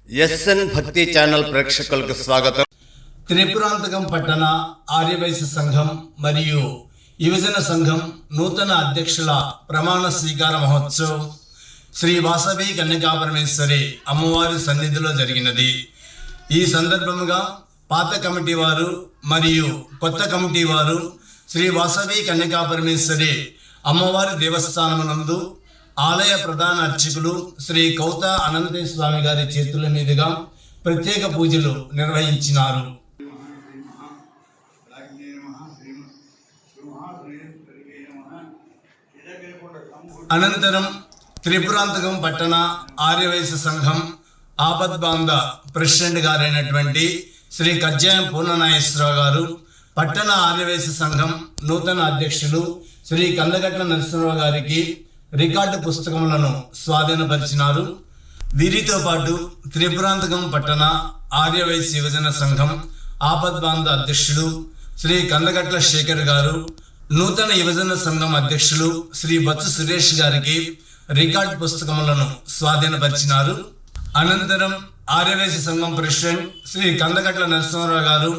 SN భక్తి channel ప్రేక్షకులకు స్వాగతం. త్రిపురాంతకం పట్టణ ఆర్యవైశ్య సంఘం మరియు యువజన సంఘం నూతన అధ్యక్షుల ప్రమాణ స్వీకార మహోత్సవం శ్రీ వాసవి కన్యకాపరమేశ్వరి అమ్మవారి సన్నిధిలో జరిగినది. ఈ సందర్భముగా పాత కమిటీ వారు మరియు కొత్త కమిటీ వారు శ్రీ వాసవి కన్యకాపరమేశ్వరి అమ్మవారి దేవస్థానమునందు ఆలయ ప్రధాన అర్చకులు శ్రీ కౌత అనంతేశ్వర స్వామి గారి చేతుల మీదుగా ప్రత్యేక పూజలు నిర్వహించినారు. అనంతరం త్రిపురాంతకం పట్టణ ఆర్యవైశ్య సంఘం ఆపద్బాంధ ప్రెసిడెంట్ గారైనటువంటి శ్రీ కజ్జాయం పూర్ణనాగేశ్వరరావు గారు, పట్టణ ఆర్యవైశ్య సంఘం నూతన అధ్యక్షులు శ్రీ కందగట్ల నరసింహరావు గారికి రికార్డు పుస్తకములను స్వాధీనపరిచినారు. వీరితో పాటు త్రిపురాంతకం పట్టణ ఆర్యవైశ్య యువజన సంఘం ఆపద్బాంధ అధ్యక్షులు శ్రీ కందగట్ల శేఖర్ గారు, నూతన యువజన సంఘం అధ్యక్షులు శ్రీ బచ్చు సురేష్ గారికి రికార్డు పుస్తకములను స్వాధీనపరిచినారు. అనంతరం ఆర్యవైశ్య సంఘం ప్రెసిడెంట్ శ్రీ కందగట్ల నరసింహరావు గారు,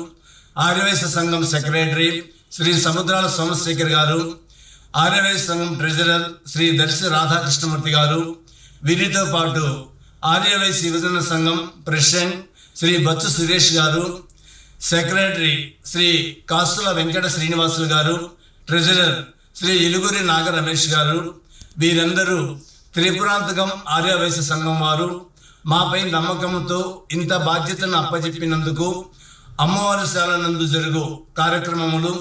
ఆర్యవైశ్య సంఘం సెక్రటరీ శ్రీ సముద్రాల సోమశేఖర్ గారు, ఆర్యవైశ్య సంఘం ట్రెజరర్ శ్రీ దర్శి రాధాకృష్ణమూర్తి గారు, వీరితో పాటు ఆర్యవైశ్య యువజన సంఘం ప్రెసిడెంట్ శ్రీ బచ్చు సురేష్ గారు, సెక్రటరీ శ్రీ కాసుల వెంకట శ్రీనివాసులు గారు, ట్రెజరర్ శ్రీ ఇలుగురి నాగ రమేష్ గారు, వీరందరూ త్రిపురాంతకం ఆర్యవైశ్య సంఘం వారు మాపై నమ్మకంతో ఇంత బాధ్యతను అప్పచెప్పినందుకు అమ్మవారి శాల నందు జరుగు కార్యక్రమములు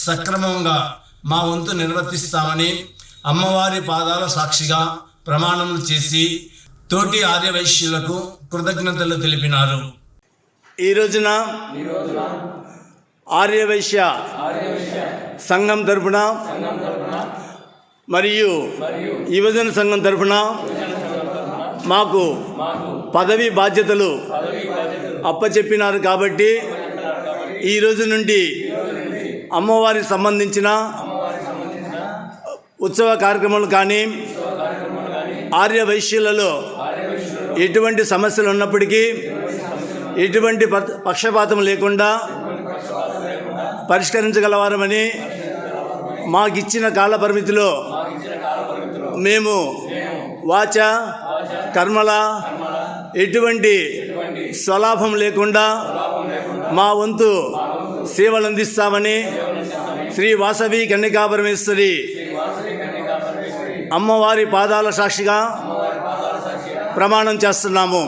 సక్రమంగా మా వంతు నిర్వర్తిస్తామని అమ్మవారి పాదాల సాక్షిగా ప్రమాణములు చేసి తోటి ఆర్యవైశ్యులకు కృతజ్ఞతలు తెలిపినారు. ఈ రోజున ఆర్యవైశ్య సంఘం తరఫున మరియు యువజన సంఘం తరఫున మాకు పదవి బాధ్యతలు అప్పచెప్పినారు కాబట్టి ఈ రోజు నుండి అమ్మవారికి సంబంధించిన ఉత్సవ కార్యక్రమాలు కానీ ఆర్యవైశ్యులలో ఎటువంటి సమస్యలు ఉన్నప్పటికీ ఎటువంటి పక్షపాతం లేకుండా పరిష్కరించగలవారమని మాకిచ్చిన కాల పరిమితిలో మేము వాచ కర్మల ఎటువంటి స్వలాభం లేకుండా మా వంతు సేవలు అందిస్తామని శ్రీ వాసవి కన్యకాపరమేశ్వరి అమ్మవారి పాదాల సాక్షిగా ప్రమాణం చేస్తున్నాము.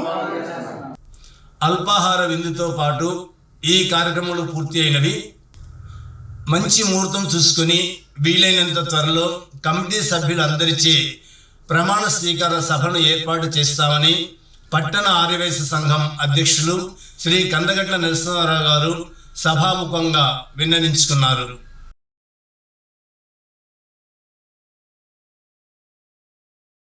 అల్పాహార విందుతో పాటు ఈ కార్యక్రమాలు పూర్తి అయినవి. మంచి ముహూర్తం చూసుకుని వీలైనంత త్వరలో కమిటీ సభ్యులందరిచే ప్రమాణ స్వీకార సభను ఏర్పాటు చేస్తామని పట్టణ ఆర్యవైశ్య సంఘం అధ్యక్షులు శ్రీ కందగట్ల నరసింహారావు గారు సభాముఖంగా విన్నవించుకున్నారు.